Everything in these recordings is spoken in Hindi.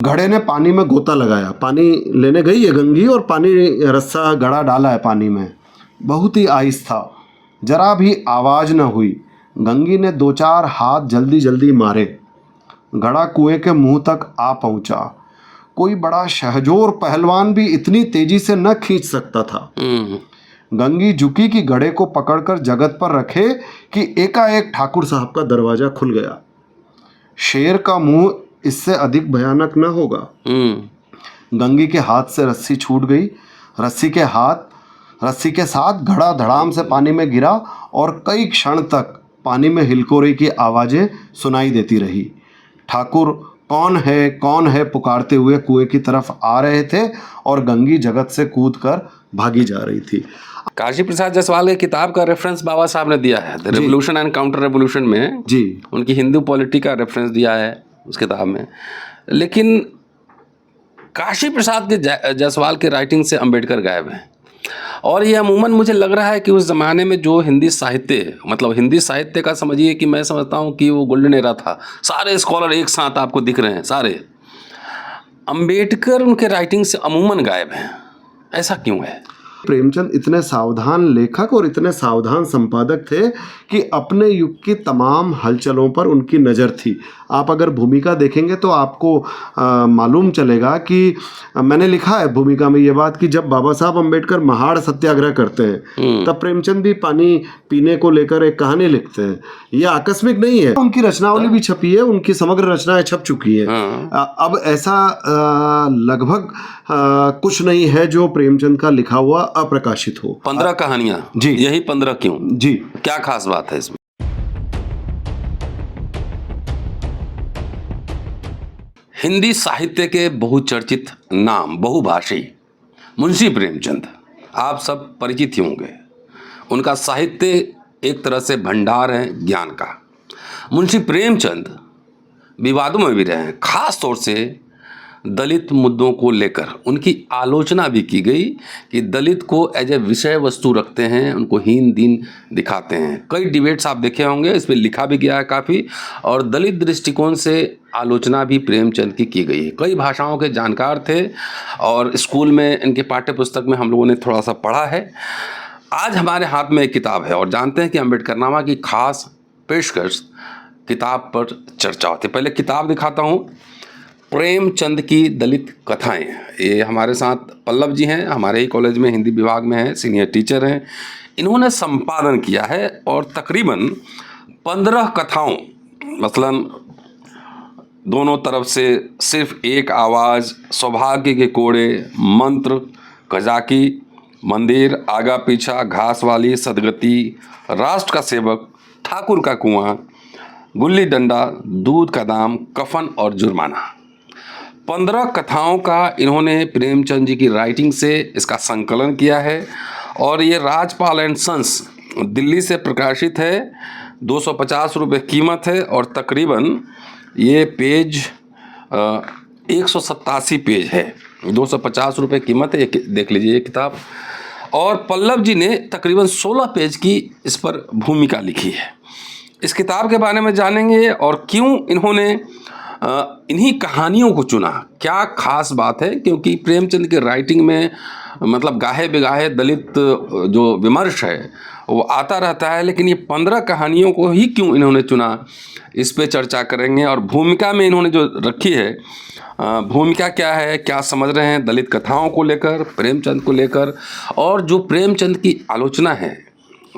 घड़े ने पानी में गोता लगाया, पानी लेने गई है गंगी और पानी रस्सा घड़ा डाला है पानी में, बहुत ही आहिस्ता था, जरा भी आवाज़ न हुई। गंगी ने दो चार हाथ जल्दी जल्दी मारे, घड़ा कुएं के मुंह तक आ पहुंचा। कोई बड़ा शहजोर पहलवान भी इतनी तेजी से न खींच सकता था। गंगी झुकी कि घड़े को पकड़कर जगत पर रखे कि एकाएक ठाकुर साहब का दरवाजा खुल गया। शेर का मुंह इससे अधिक भयानक न होगा। गंगी के हाथ से रस्सी छूट गई। रस्सी के साथ घड़ा धड़ाम से पानी में गिरा और कई क्षण तक पानी में हिलकोरे की आवाज़ें सुनाई देती रही। ठाकुर कौन है पुकारते हुए कुएं की तरफ आ रहे थे और गंगी जगत से कूदकर भागी जा रही थी। काशी प्रसाद जायसवाल की किताब का रेफरेंस बाबा साहब ने दिया है, the revolution and counter revolution में जी, उनकी हिंदू पॉलिटी का रेफरेंस दिया है उस किताब में। लेकिन काशी प्रसाद के जायसवाल के राइटिंग से अंबेडकर गायब हैं। और ये अमूमन मुझे लग रहा है कि उस ज़माने में जो हिंदी साहित्य, मतलब हिंदी साहित्य का समझिए कि मैं समझता हूँ कि वो गोल्डन एरा था। सारे स्कॉलर एक साथ आपको दिख रहे हैं सारे। अंबेडकर उनके राइटिंग से अमूमन गायब हैं, ऐसा क्यों है? प्रेमचंद इतने सावधान लेखक और इतने सावधान संपादक थे कि अपने युग की तमाम हलचलों पर उनकी नज़र थी। आप अगर भूमिका देखेंगे तो आपको मालूम चलेगा कि मैंने लिखा है भूमिका में ये बात कि जब बाबा साहब अम्बेडकर महाड़ सत्याग्रह करते हैं तब प्रेमचंद भी पानी पीने को लेकर एक कहानी लिखते हैं। ये आकस्मिक नहीं है, उनकी रचनावली भी छपी है, उनकी समग्र रचनाएं छप चुकी हैं। अब ऐसा लगभग कुछ नहीं है जो प्रेमचंद का लिखा हुआ अप्रकाशित हो। 15 कहानियां जी, यही 15 क्यों जी, क्या खास बात है इसमें? हिंदी साहित्य के बहुचर्चित नाम, बहुभाषी मुंशी प्रेमचंद आप सब परिचित ही होंगे। उनका साहित्य एक तरह से भंडार है ज्ञान का। मुंशी प्रेमचंद विवादों में भी रहे हैं, खास तौर से दलित मुद्दों को लेकर उनकी आलोचना भी की गई कि दलित को एज ए विषय वस्तु रखते हैं, उनको हीन दीन दिखाते हैं। कई डिबेट्स आप देखे होंगे, इस पर लिखा भी गया है काफ़ी, और दलित दृष्टिकोण से आलोचना भी प्रेमचंद की गई है। कई भाषाओं के जानकार थे और स्कूल में इनके पाठ्य पुस्तक में हम लोगों ने थोड़ा सा पढ़ा है। आज हमारे हाथ में एक किताब है और जानते हैं कि अम्बेडकरनामा की खास पेशकश किताब पर चर्चा होती है। पहले किताब दिखाता हूँ, प्रेमचंद की दलित कथाएं। ये हमारे साथ पल्लव जी हैं, हमारे ही कॉलेज में हिंदी विभाग में हैं, सीनियर टीचर हैं। इन्होंने संपादन किया है और तकरीबन 15 कथाओं, मसलन दोनों तरफ से सिर्फ एक आवाज़, सौभाग्य के कोड़े, मंत्र, कजाकी, मंदिर, आगा पीछा, घास वाली, सदगति, राष्ट्र का सेवक, ठाकुर का कुआं, गुल्ली डंडा, दूध का दाम, कफन और जुर्माना। 15 कथाओं का इन्होंने प्रेमचंद जी की राइटिंग से इसका संकलन किया है और ये राजपाल एंड सन्स दिल्ली से प्रकाशित है। 250 रुपये कीमत है और तकरीबन ये पेज 187 पेज है। 250 रुपये कीमत है, देख लीजिए ये किताब। और पल्लव जी ने तकरीबन 16 पेज की इस पर भूमिका लिखी है। इस किताब के बारे में जानेंगे और क्यों इन्होंने इन्हीं कहानियों को चुना, क्या खास बात है। क्योंकि प्रेमचंद के राइटिंग में मतलब गाहे बेगाहे दलित जो विमर्श है वो आता रहता है, लेकिन ये 15 कहानियों को ही क्यों इन्होंने चुना, इस पे चर्चा करेंगे। और भूमिका में इन्होंने जो रखी है, भूमिका क्या है, क्या समझ रहे हैं दलित कथाओं को लेकर, प्रेमचंद को लेकर, और जो प्रेमचंद की आलोचना है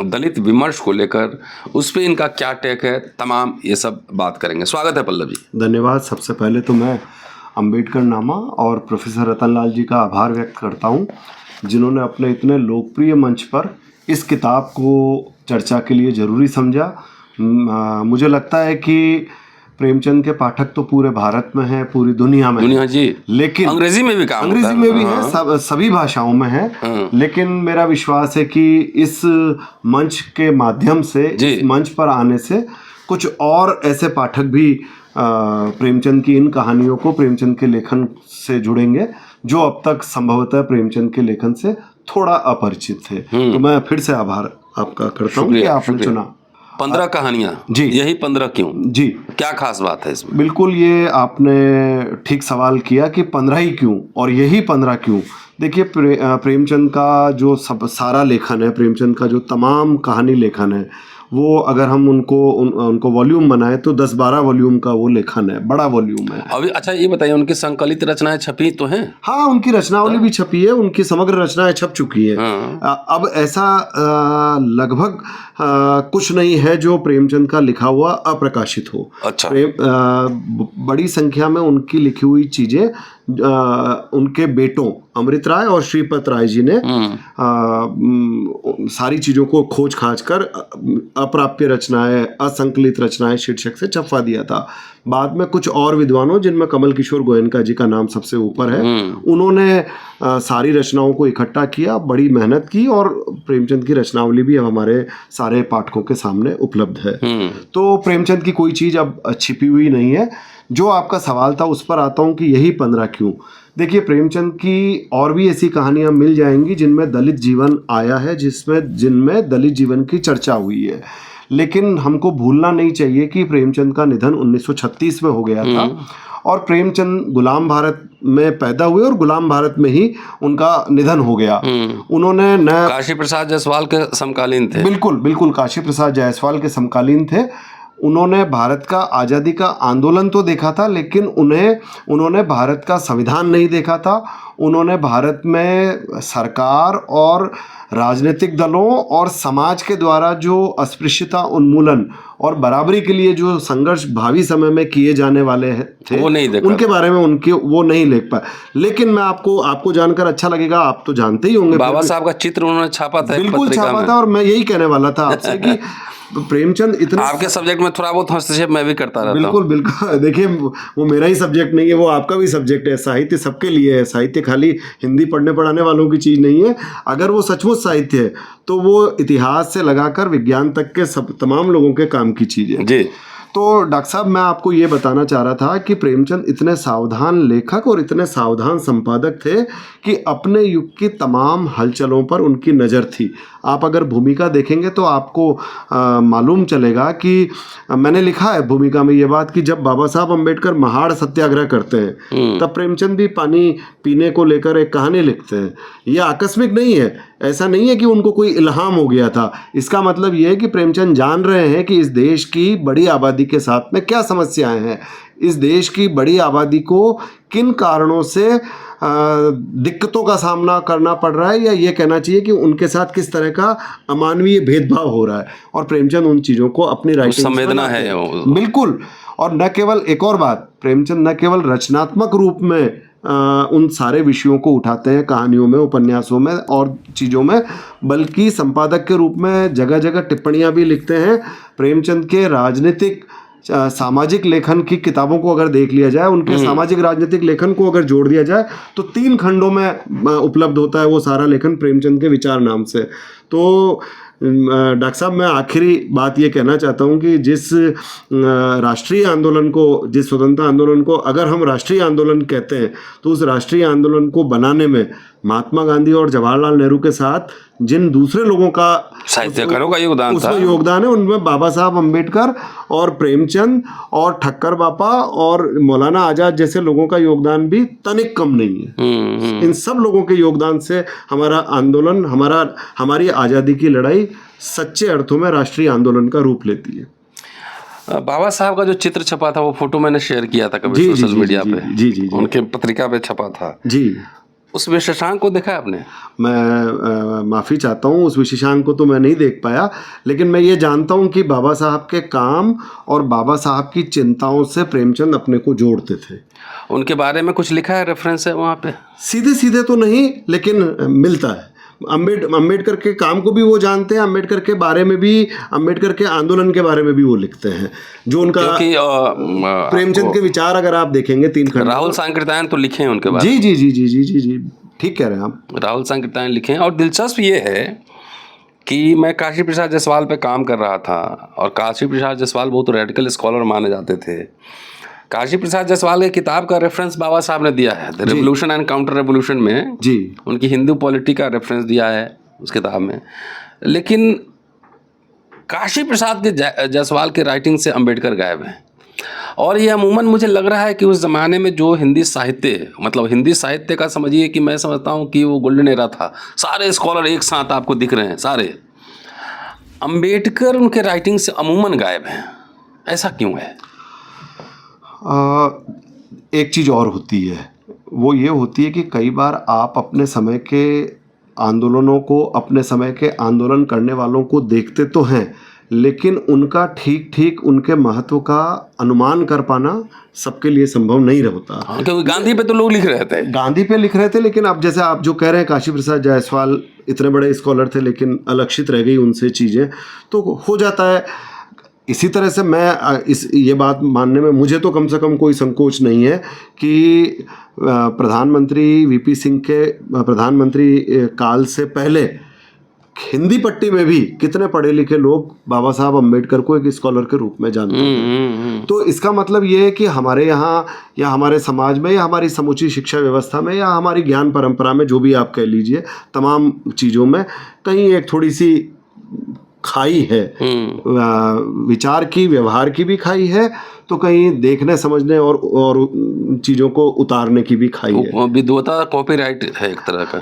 दलित विमर्श को लेकर, उस पर इनका क्या टेक है, तमाम ये सब बात करेंगे। स्वागत है पल्लव जी। धन्यवाद। सबसे पहले तो मैं अम्बेडकरनामा और प्रोफेसर रतनलाल जी का आभार व्यक्त करता हूं, जिन्होंने अपने इतने लोकप्रिय मंच पर इस किताब को चर्चा के लिए ज़रूरी समझा। मुझे लगता है कि प्रेमचंद के पाठक तो पूरे भारत में हैं, पूरी दुनिया में जी, लेकिन अंग्रेजी में भी है, सभी भाषाओं में है। लेकिन मेरा विश्वास है कि इस मंच के माध्यम से, इस मंच पर आने से कुछ और ऐसे पाठक भी प्रेमचंद की इन कहानियों को, प्रेमचंद के लेखन से जुड़ेंगे जो अब तक संभवतः प्रेमचंद के लेखन से थोड़ा अपरिचित थे। तो मैं फिर से आभार आपका करता हूँ कि आपने चुना। 15 कहानियां जी। यही 15 क्यों? जी क्या खास बात है इसमें? बिल्कुल, ये आपने ठीक सवाल किया कि 15 ही क्यों और यही 15 क्यों। देखिए प्रेमचंद का जो सब सारा लेखन है, प्रेमचंद का जो तमाम कहानी लेखन है, वो अगर हम उनको वॉल्यूम बनाए तो 10-12 वॉल्यूम का वो लेखन है, बड़ा वॉल्यूम है। अभी अच्छा ये बताइए, उनकी संकलित रचनाएं छपी तो हैं? हाँ, उनकी रचनावली भी छपी है, उनकी समग्र रचनाएं छप चुकी है। हाँ। अब ऐसा लगभग कुछ नहीं है जो प्रेमचंद का लिखा हुआ अप्रकाशित हो। अच्छा। बड़ी संख्या में उनकी लिखी हुई चीजें उनके बेटों अमृत राय और श्रीपत राय जी ने सारी चीजों को खोज खाज कर अप्राप्य रचनाएं, असंकलित रचनाएं शीर्षक से छपवा दिया था। बाद में कुछ और विद्वानों, जिनमें कमल किशोर गोयनका जी का नाम सबसे ऊपर है, उन्होंने सारी रचनाओं को इकट्ठा किया, बड़ी मेहनत की, और प्रेमचंद की रचनावली भी अब हमारे सारे पाठकों के सामने उपलब्ध है। तो प्रेमचंद की कोई चीज़ अब छिपी हुई नहीं है। जो आपका सवाल था उस पर आता हूँ कि यही 15 क्यों। देखिए, प्रेमचंद की और भी ऐसी कहानियाँ मिल जाएंगी जिनमें दलित जीवन आया है, जिनमें दलित जीवन की चर्चा हुई है, लेकिन हमको भूलना नहीं चाहिए कि प्रेमचंद का निधन 1936 में हो गया था, और प्रेमचंद गुलाम भारत में पैदा हुए और गुलाम भारत में ही उनका निधन हो गया। उन्होंने काशी प्रसाद जायसवाल के समकालीन थे। बिल्कुल बिल्कुल, काशी प्रसाद जायसवाल के समकालीन थे। उन्होंने भारत का आज़ादी का आंदोलन तो देखा था, लेकिन उन्होंने भारत का संविधान नहीं देखा था। उन्होंने भारत में सरकार और राजनीतिक दलों और समाज के द्वारा जो अस्पृश्यता उन्मूलन और बराबरी के लिए जो संघर्ष भावी समय में किए जाने वाले थे, वो नहीं देखा, उनके बारे में वो नहीं लिख पाए। लेकिन मैं आपको जानकर अच्छा लगेगा, आप तो जानते ही होंगे, बाबा साहब का चित्र उन्होंने छापा था, बिल्कुल छापा था, और मैं यही कहने वाला था आपसे कि प्रेमचंद इतना, आपके सब्जेक्ट में थोड़ा बहुत हस्तक्षेप मैं भी करता रहता हूँ। बिल्कुल बिल्कुल। देखिए, वो मेरा ही सब्जेक्ट नहीं है, वो आपका भी सब्जेक्ट है। साहित्य सबके लिए है, साहित्य खाली हिंदी पढ़ने पढ़ाने वालों की चीज़ नहीं है। अगर वो सचमुच साहित्य है तो वो इतिहास से लगाकर विज्ञान तक के तमाम लोगों के काम की चीज़ है जी। तो डॉक्टर साहब, मैं आपको ये बताना चाह रहा था कि प्रेमचंद इतने सावधान लेखक और इतने सावधान संपादक थे कि अपने युग की तमाम हलचलों पर उनकी नज़र थी। आप अगर भूमिका देखेंगे तो आपको मालूम चलेगा कि मैंने लिखा है भूमिका में ये बात कि जब बाबा साहब अम्बेडकर महाड़ सत्याग्रह करते हैं तब प्रेमचंद भी पानी पीने को लेकर एक कहानी लिखते हैं। यह आकस्मिक नहीं है, ऐसा नहीं है कि उनको कोई इल्हाम हो गया था। इसका मतलब यह है कि प्रेमचंद जान रहे हैं कि इस देश की बड़ी आबादी के साथ में क्या समस्याएं हैं, इस देश की बड़ी आबादी को किन कारणों से दिक्कतों का सामना करना पड़ रहा है, या ये कहना चाहिए कि उनके साथ किस तरह का अमानवीय भेदभाव हो रहा है। और प्रेमचंद उन चीज़ों को अपनी राइटिंग संवेदना है बिल्कुल। और न केवल, एक और बात, प्रेमचंद न केवल रचनात्मक रूप में उन सारे विषयों को उठाते हैं कहानियों में, उपन्यासों में और चीज़ों में, बल्कि संपादक के रूप में जगह जगह टिप्पणियाँ भी लिखते हैं। प्रेमचंद के राजनीतिक सामाजिक लेखन की किताबों को अगर देख लिया जाए, उनके सामाजिक राजनीतिक लेखन को अगर जोड़ दिया जाए तो 3 खंडों में उपलब्ध होता है वो सारा लेखन प्रेमचंद के विचार नाम से। तो डॉक्टर साहब, मैं आखिरी बात ये कहना चाहता हूँ कि जिस राष्ट्रीय आंदोलन को, जिस स्वतंत्रता आंदोलन को अगर हम राष्ट्रीय आंदोलन कहते हैं, तो उस राष्ट्रीय आंदोलन को बनाने में महात्मा गांधी और जवाहरलाल नेहरू के साथ जिन दूसरे लोगों का, साहित्यकारों का योगदान था, उसमें योगदान है, उनमें बाबा साहब अम्बेडकर और प्रेमचंद और ठक्कर बापा और मौलाना आज़ाद जैसे लोगों का योगदान भी तनिक कम नहीं है। इन सब लोगों के योगदान से हमारा आंदोलन, हमारी आज़ादी की लड़ाई सच्चे अर्थों में राष्ट्रीय आंदोलन का रूप लेती है। बाबा साहब का जो चित्र छपा था, वो फोटो मैंने शेयर किया था कभी सोशल मीडिया पे। जी, उनके पत्रिका पे छपा था जी। उस विशेषांक को देखा आपने? मैं माफ़ी चाहता हूँ, उस विशेषांक को तो मैं नहीं देख पाया, लेकिन मैं ये जानता हूँ कि बाबा साहब के काम और बाबा साहब की चिंताओं से प्रेमचंद अपने को जोड़ते थे। उनके बारे में कुछ लिखा है, रेफरेंस है वहाँ पे? सीधे सीधे तो नहीं, लेकिन मिलता है। अम्बेडकर के काम को भी वो जानते हैं, अम्बेडकर के बारे में भी, अम्बेडकर के आंदोलन के बारे में भी वो लिखते हैं। जो उनका प्रेमचंद के विचार अगर आप देखेंगे 3 खंड, राहुल सांकृत्यायन तो लिखे हैं उनके बारे में। जी जी जी जी जी जी, ठीक कह रहे हैं आप, राहुल सांकृत्यायन लिखे हैं। और दिलचस्प ये है कि मैं काशी प्रसाद जायसवाल पे काम कर रहा था, और काशी प्रसाद जायसवाल बहुत रेडिकल स्कॉलर माने जाते थे। काशी प्रसाद जायसवाल की किताब का रेफरेंस बाबा साहब ने दिया है, the revolution and counter revolution में जी, उनकी हिंदू पॉलिटी का रेफरेंस दिया है उस किताब में। लेकिन काशी प्रसाद के जायसवाल के राइटिंग से अंबेडकर गायब हैं। और ये अमूमन मुझे लग रहा है कि उस ज़माने में जो हिंदी साहित्य, मतलब हिंदी साहित्य का समझिए कि मैं समझता हूँ कि वो गोल्डन एरा था। सारे स्कॉलर एक साथ आपको दिख रहे हैं सारे। अंबेडकर उनके राइटिंग से अमूमन गायब हैं, ऐसा क्यों है? एक चीज़ और होती है, वो ये होती है कि कई बार आप अपने समय के आंदोलनों को, अपने समय के आंदोलन करने वालों को देखते तो हैं, लेकिन उनका ठीक ठीक उनके महत्व का अनुमान कर पाना सबके लिए संभव नहीं होता। हाँ, क्योंकि गांधी पे तो लोग लिख रहे थे, गांधी पे लिख रहे थे, लेकिन अब जैसे आप जो कह रहे हैं काशी प्रसाद जायसवाल इतने बड़े स्कॉलर थे लेकिन अलक्षित रह गई उनसे चीज़ें, तो हो जाता है। इसी तरह से मैं ये बात मानने में मुझे तो कम से कम कोई संकोच नहीं है कि प्रधानमंत्री वीपी सिंह के प्रधानमंत्री काल से पहले हिंदी पट्टी में भी कितने पढ़े लिखे लोग बाबा साहब अम्बेडकर को एक स्कॉलर के रूप में जानते थे। तो इसका मतलब ये है कि हमारे यहाँ या हमारे समाज में या हमारी समूची शिक्षा व्यवस्था में या हमारी ज्ञान परंपरा में, जो भी आप कह लीजिए, तमाम चीज़ों में कहीं एक थोड़ी सी खाई है, विचार की, व्यवहार की भी खाई है, तो कहीं देखने समझने और चीज़ों को उतारने की भी खाई है। विद्वता कॉपीराइट है एक तरह का।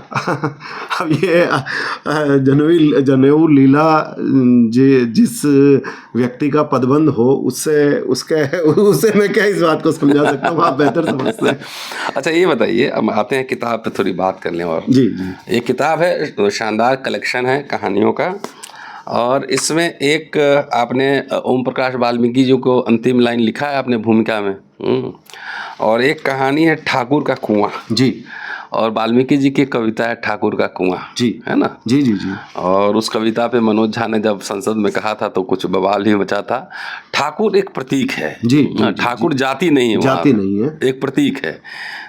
अब ये जनेऊ लीला जिस व्यक्ति का पदबंध हो उससे मैं क्या इस बात को समझा सकता हूँ, आप बेहतर समझते हैं। अच्छा ये बताइए, अब आते हैं किताब पे थोड़ी बात कर लें। और जी, एक किताब है, शानदार कलेक्शन है कहानियों का, और इसमें एक आपने ओम प्रकाश वाल्मीकि जी को अंतिम लाइन लिखा है आपने भूमिका में, और एक कहानी है ठाकुर का कुआं। जी। और वाल्मीकि जी की कविता है ठाकुर का कुआं। जी, है ना? जी जी जी। और उस कविता पे मनोज झा ने जब संसद में कहा था तो कुछ बवाल ही मचा था। ठाकुर एक प्रतीक है। जी। ठाकुर जाति नहीं है, जाति नहीं है, एक प्रतीक है।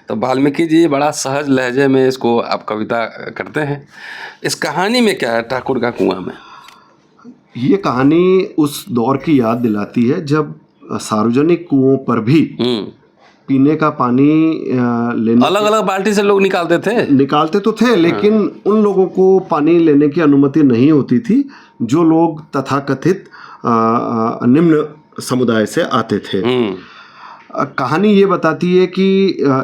तो वाल्मीकि जी बड़ा सहज लहजे में इसको आप कविता करते हैं। इस कहानी में क्या है ठाकुर का कुआं में? ये कहानी उस दौर की याद दिलाती है जब सार्वजनिक कुओं पर भी पीने का पानी लेने, अलग अलग बाल्टी से लोग निकालते तो थे, लेकिन उन लोगों को पानी लेने की अनुमति नहीं होती थी जो लोग तथाकथित निम्न समुदाय से आते थे। कहानी ये बताती है कि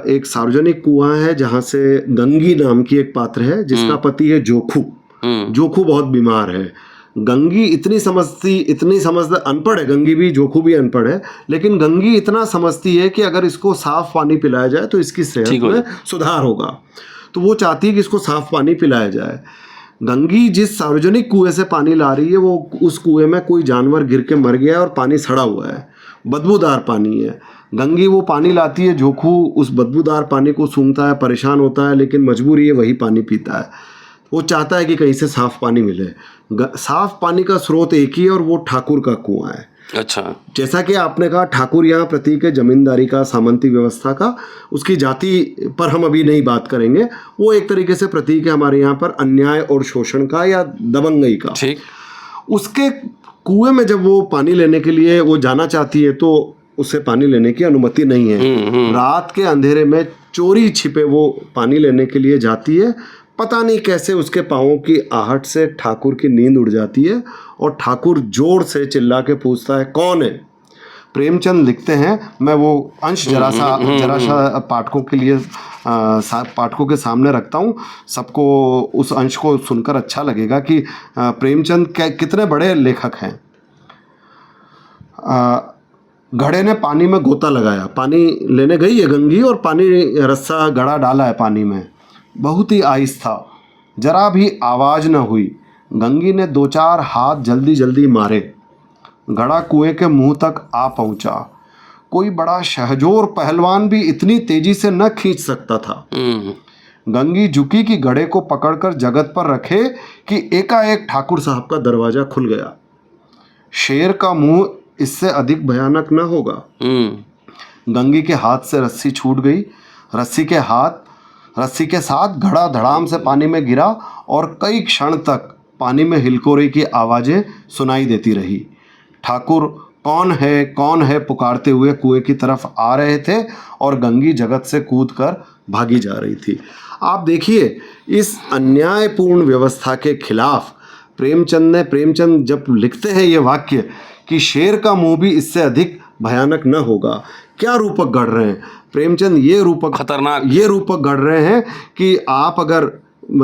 एक सार्वजनिक कुआं है जहाँ से गंगी नाम की एक पात्र है जिसका पति है जोखू। जोखू बहुत बीमार है। गंगी इतनी समझदार, अनपढ़ है गंगी भी, जोखू भी अनपढ़ है, लेकिन गंगी इतना समझती है कि अगर इसको साफ पानी पिलाया जाए तो इसकी सेहत में सुधार होगा। तो वो चाहती है कि इसको साफ पानी पिलाया जाए। गंगी जिस सार्वजनिक कुएं से पानी ला रही है वो उस कुएं में कोई जानवर गिर के मर गया है और पानी सड़ा हुआ है, बदबूदार पानी है। गंगी वो पानी लाती है, जोखू उस बदबूदार पानी को सूंघता है, परेशान होता है, लेकिन मजबूरी है वही पानी पीता है। वो चाहता है कि कहीं से साफ पानी मिले। साफ पानी का स्रोत एक ही है और वो ठाकुर का कुआं है। अच्छा, जैसा कि आपने कहा ठाकुर यहाँ प्रतीक है जमींदारी का, सामंती व्यवस्था का। उसकी जाति पर हम अभी नहीं बात करेंगे, वो एक तरीके से प्रतीक है हमारे यहाँ पर अन्याय और शोषण का या दबंगई का। ठीक। उसके कुएं में जब वो पानी लेने के लिए वो जाना चाहती है तो उसे पानी लेने की अनुमति नहीं है। रात के अंधेरे में चोरी छिपे वो पानी लेने के लिए जाती है। पता नहीं कैसे उसके पाँवों की आहट से ठाकुर की नींद उड़ जाती है और ठाकुर जोर से चिल्ला के पूछता है, कौन है? प्रेमचंद लिखते हैं, मैं वो अंश जरा सा पाठकों के लिए पाठकों के सामने रखता हूँ। सबको उस अंश को सुनकर अच्छा लगेगा कि प्रेमचंद कितने बड़े लेखक हैं। घड़े ने पानी में गोता लगाया, पानी लेने गई है गंगी और पानी रस्सा गड़ा डाला है पानी में, बहुत ही आहिस्ता, जरा भी आवाज़ न हुई। गंगी ने 2-4 हाथ जल्दी जल्दी मारे, घड़ा कुएं के मुंह तक आ पहुंचा। कोई बड़ा शहजोर पहलवान भी इतनी तेजी से न खींच सकता था। गंगी झुकी कि घड़े को पकड़कर जगत पर रखे कि एकाएक ठाकुर साहब का दरवाजा खुल गया। शेर का मुंह इससे अधिक भयानक न होगा। गंगी के हाथ से रस्सी छूट गई। रस्सी के साथ घड़ा धड़ाम से पानी में गिरा और कई क्षण तक पानी में हिलकोरे की आवाज़ें सुनाई देती रही। ठाकुर कौन है पुकारते हुए कुएं की तरफ आ रहे थे और गंगी जगत से कूदकर भागी जा रही थी। आप देखिए, इस अन्यायपूर्ण व्यवस्था के खिलाफ प्रेमचंद जब लिखते हैं ये वाक्य कि शेर का मुंह भी इससे अधिक भयानक न होगा, क्या रूपक गढ़ रहे हैं प्रेमचंद? ये रूपक खतरनाक, ये रूपक गढ़ रहे हैं कि आप अगर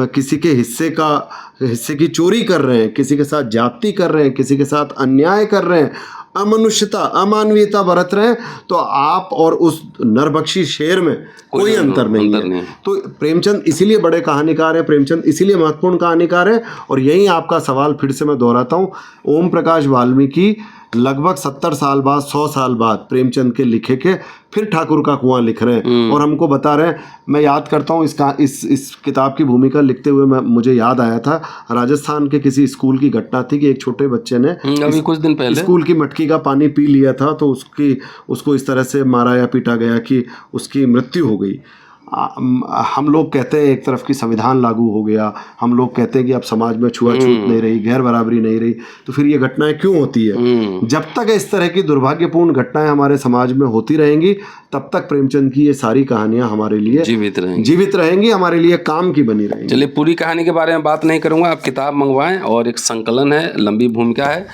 किसी के हिस्से की चोरी कर रहे हैं, किसी के साथ ज्यादती कर रहे हैं, किसी के साथ अन्याय कर रहे हैं, अमनुष्यता अमानवीयता बरत रहे हैं, तो आप और उस नरभक्षी शेर में कोई अंतर नहीं है। तो प्रेमचंद इसीलिए बड़े कहानीकार हैं, प्रेमचंद इसीलिए महत्वपूर्ण कहानीकार हैं। और यही आपका सवाल फिर से मैं दोहराता हूँ, ओम प्रकाश वाल्मीकि लगभग 70 साल बाद, 100 साल बाद प्रेमचंद के लिखे के फिर ठाकुर का कुआं लिख रहे हैं और हमको बता रहे हैं। मैं याद करता हूँ इस किताब की भूमिका लिखते हुए मुझे याद आया था, राजस्थान के किसी स्कूल की घटना थी कि एक छोटे बच्चे ने अभी कुछ दिन पहले स्कूल की मटकी का पानी पी लिया था, तो उसको इस तरह से मारा या पीटा गया कि उसकी मृत्यु हो गई। हम लोग कहते हैं एक तरफ की संविधान लागू हो गया, हम लोग कहते हैं कि अब समाज में छुआछूत नहीं रही, गैर बराबरी नहीं रही, तो फिर ये घटनाएं क्यों होती है? जब तक इस तरह की दुर्भाग्यपूर्ण घटनाएं हमारे समाज में होती रहेंगी, तब तक प्रेमचंद की ये सारी कहानियां हमारे लिए जीवित रहेंगी, हमारे लिए काम की बनी रहेंगी। चलिए, पूरी कहानी के बारे में बात नहीं करूंगा, आप किताब मंगवाएं और एक संकलन है, लंबी भूमिका है।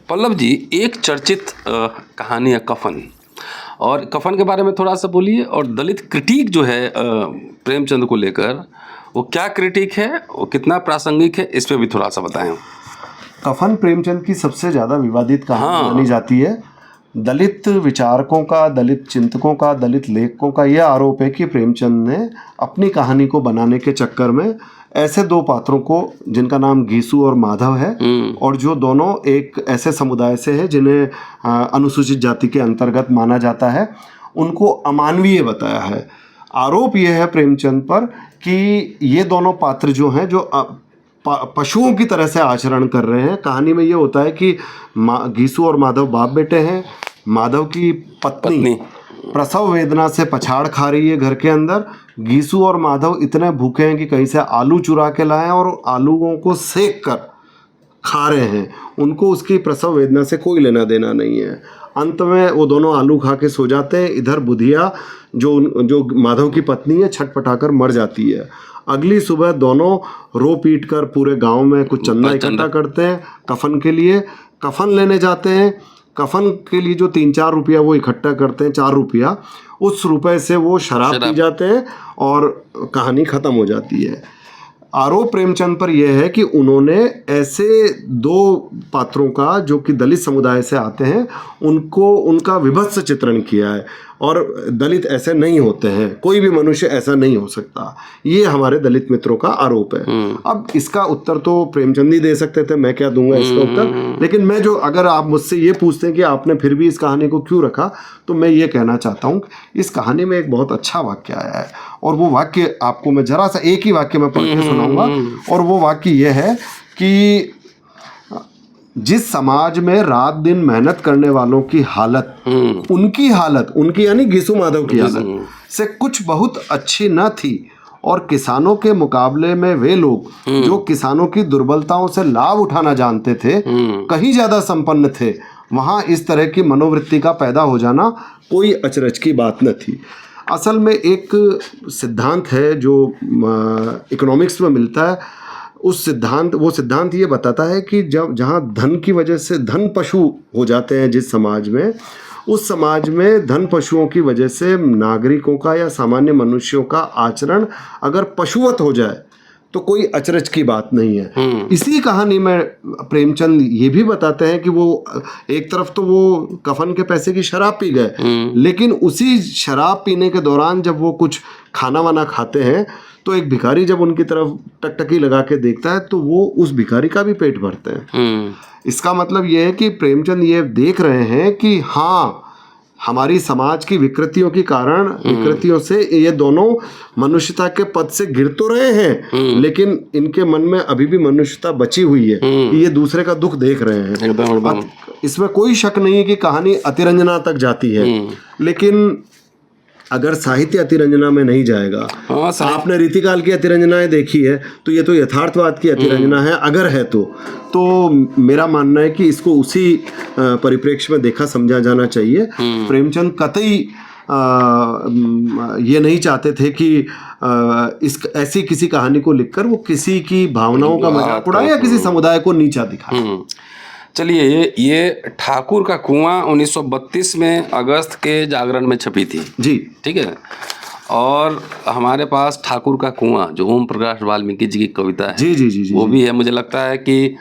पल्लव जी, एक चर्चित कहानी है कफन, और कफन के बारे में थोड़ा सा बोलिए। और दलित क्रिटिक जो है प्रेमचंद को लेकर, वो क्या क्रिटिक है, वो कितना प्रासंगिक है, इस पे भी थोड़ा सा बताएं। कफन प्रेमचंद की सबसे ज़्यादा विवादित कहानी मानी जाती है। दलित विचारकों का, दलित चिंतकों का, दलित लेखकों का यह आरोप है कि प्रेमचंद ने अपनी कहानी को बनाने के चक्कर में ऐसे दो पात्रों को, जिनका नाम घीसू और माधव है, और जो दोनों एक ऐसे समुदाय से है जिन्हें अनुसूचित जाति के अंतर्गत माना जाता है, उनको अमानवीय बताया है। आरोप यह है प्रेमचंद पर कि ये दोनों पात्र जो हैं, जो पशुओं की तरह से आचरण कर रहे हैं। कहानी में ये होता है कि घीसू और माधव बाप बेटे हैं। माधव की पत्नी प्रसव वेदना से पछाड़ खा रही है घर के अंदर। घीसू और माधव इतने भूखे हैं कि कहीं से आलू चुरा के लाए और आलूओं को सेक कर खा रहे हैं। उनको उसकी प्रसव वेदना से कोई लेना देना नहीं है। अंत में वो दोनों आलू खा के सो जाते हैं। इधर बुधिया जो माधव की पत्नी है, छटपटाकर मर जाती है। अगली सुबह दोनों रो पीट कर पूरे गांव में कुछ चंदा इकट्ठा करते हैं कफन के लिए। कफन लेने जाते हैं। कफन के लिए जो 3-4 रुपया वो इकट्ठा करते हैं, 4 रुपया, उस रुपए से वो शराब पी जाते हैं और कहानी ख़त्म हो जाती है। आरोप प्रेमचंद पर यह है कि उन्होंने ऐसे दो पात्रों का, जो कि दलित समुदाय से आते हैं, उनका विभत्स चित्रण किया है। और दलित ऐसे नहीं होते हैं, कोई भी मनुष्य ऐसा नहीं हो सकता, ये हमारे दलित मित्रों का आरोप है। अब इसका उत्तर तो प्रेमचंद ही दे सकते थे, मैं क्या दूंगा इसका उत्तर। लेकिन मैं अगर आप मुझसे ये पूछते हैं कि आपने फिर भी इस कहानी को क्यों रखा, तो मैं ये कहना चाहता हूँ, इस कहानी में एक बहुत अच्छा वाक्य आया है, और वो वाक्य आपको मैं जरा सा एक ही वाक्य में पढ़ के सुनाऊंगा। और वो वाक्य ये है कि जिस समाज में रात दिन मेहनत करने वालों की हालत, उनकी यानी घीसू माधव की हालत से कुछ बहुत अच्छी न थी, और किसानों के मुकाबले में वे लोग जो किसानों की दुर्बलताओं से लाभ उठाना जानते थे, कहीं ज्यादा संपन्न थे, वहां इस तरह की मनोवृत्ति का पैदा हो जाना कोई अचरज की बात न थी। असल में एक सिद्धांत है जो इकोनॉमिक्स में मिलता है। वो सिद्धांत ये बताता है कि जहाँ धन की वजह से धन पशु हो जाते हैं जिस समाज में, उस समाज में धन पशुओं की वजह से नागरिकों का या सामान्य मनुष्यों का आचरण अगर पशुवत हो जाए तो कोई अचरज की बात नहीं है। इसी कहानी में प्रेमचंद ये भी बताते हैं कि वो एक तरफ तो वो कफन के पैसे की शराब पी गए, लेकिन उसी शराब पीने के दौरान जब वो कुछ खाना वाना खाते हैं, तो एक भिखारी जब उनकी तरफ टकटकी लगा के देखता है, तो वो उस भिखारी का भी पेट भरते हैं। इसका मतलब ये है कि प्रेमचंद ये देख रहे हैं कि हाँ, हमारी समाज की विकृतियों से ये दोनों मनुष्यता के पद से गिर तो रहे हैं, लेकिन इनके मन में अभी भी मनुष्यता बची हुई है कि ये दूसरे का दुख देख रहे हैं। इसमें कोई शक नहीं है कि कहानी अतिरंजना तक जाती है, लेकिन अगर साहित्य अतिरंजना में नहीं जाएगा, आपने रीतिकाल की अतिरंजनाएं देखी है, तो ये तो यथार्थवाद की अतिरंजना है। अगर है तो मेरा मानना है कि इसको उसी परिप्रेक्ष्य में देखा समझा जाना चाहिए। प्रेमचंद कतई ये नहीं चाहते थे कि इस ऐसी किसी कहानी को लिखकर वो किसी की भावनाओं का मजाक उड़ाए या किसी समुदाय को नीचा दिखाए। चलिए, ये ठाकुर का कुआं 1932 में अगस्त के जागरण में छपी थी जी, ठीक है। और हमारे पास ठाकुर का कुआं जो ओम प्रकाश वाल्मीकि जी की कविता है, जी जी जी जी वो भी है। मुझे लगता है कि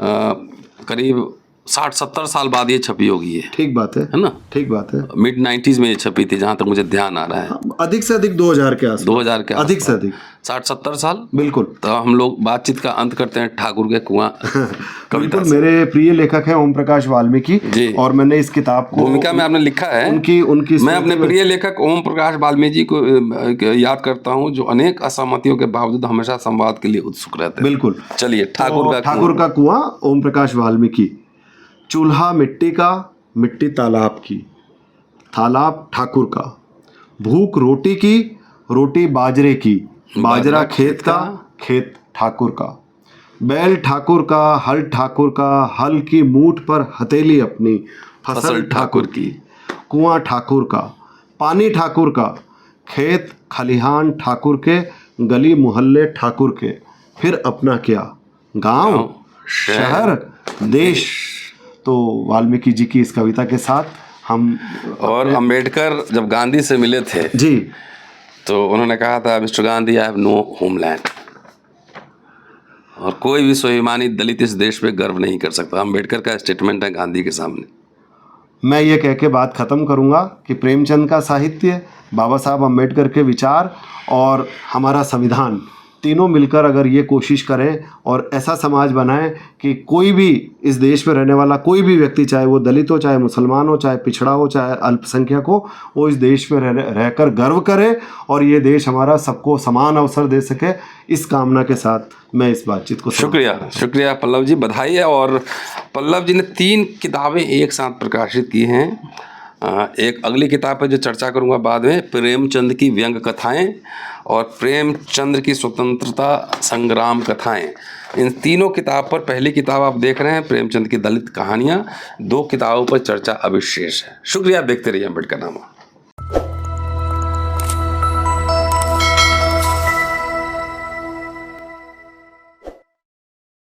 करीब 60-70 साल बाद ये छपी होगी ये, ठीक बात है ना? ठीक बात है। मिड 90s में ये छपी थी, जहाँ तक मुझे ध्यान आ रहा है। अधिक से अधिक 2000 के आसपास, 2000 के अधिक से अधिक 60-70 साल। बिल्कुल। तो हम लोग बातचीत का अंत करते हैं ठाकुर के कुआं कविता बिल्कुल, से। मेरे प्रिय लेखक हैं ओम प्रकाश वाल्मीकि जी। और मैंने इस किताब को भूमिका में आपने लिखा है, उनकी मैं अपने प्रिय लेखक ओम प्रकाश वाल्मीकि जी को याद करता हूँ, जो अनेक असहमतियों के बावजूद हमेशा संवाद के लिए उत्सुक रहते हैं। बिल्कुल। चलिए, ठाकुर का कुआं, ओम प्रकाश वाल्मीकि। चूल्हा मिट्टी का, मिट्टी तालाब की, तालाब ठाकुर का। भूख रोटी की, रोटी बाजरे की, बाजरा खेत का, खेत ठाकुर का। बैल ठाकुर का, हल ठाकुर का, हल की मूठ पर हथेली अपनी, फसल ठाकुर की। कुआं ठाकुर का, पानी ठाकुर का, खेत खलिहान ठाकुर के, गली मोहल्ले ठाकुर के। फिर अपना क्या, गांव, शहर, देश। तो वाल्मीकि जी की इस कविता के साथ हम और अंबेडकर जब गांधी से मिले थे जी, तो उन्होंने कहा था, mister Gandhi, I have no homeland. और कोई भी स्वाभिमानी दलित इस देश पे गर्व नहीं कर सकता। अंबेडकर का स्टेटमेंट है गांधी के सामने। मैं ये कह के बात ख़त्म करूँगा कि प्रेमचंद का साहित्य, बाबा साहब अम्बेडकर के विचार और हमारा संविधान, तीनों मिलकर अगर ये कोशिश करें और ऐसा समाज बनाएं कि कोई भी इस देश में रहने वाला कोई भी व्यक्ति, चाहे वो दलित हो, चाहे मुसलमान हो, चाहे पिछड़ा हो, चाहे अल्पसंख्यक हो, वो इस देश में रहकर गर्व करे और ये देश हमारा सबको समान अवसर दे सके, इस कामना के साथ मैं इस बातचीत को शुक्रिया पल्लव जी, बधाई है। और पल्लव जी ने 3 किताबें एक साथ प्रकाशित की हैं। एक अगली किताब पर जो चर्चा करूंगा बाद में, प्रेमचंद की व्यंग कथाएं और प्रेमचंद की स्वतंत्रता संग्राम कथाएं। इन तीनों किताब पर, पहली किताब आप देख रहे हैं प्रेमचंद की दलित कहानियां, 2 किताबों पर चर्चा अभी शेष है। शुक्रिया, देखते रहिए अम्बेडकर नामा।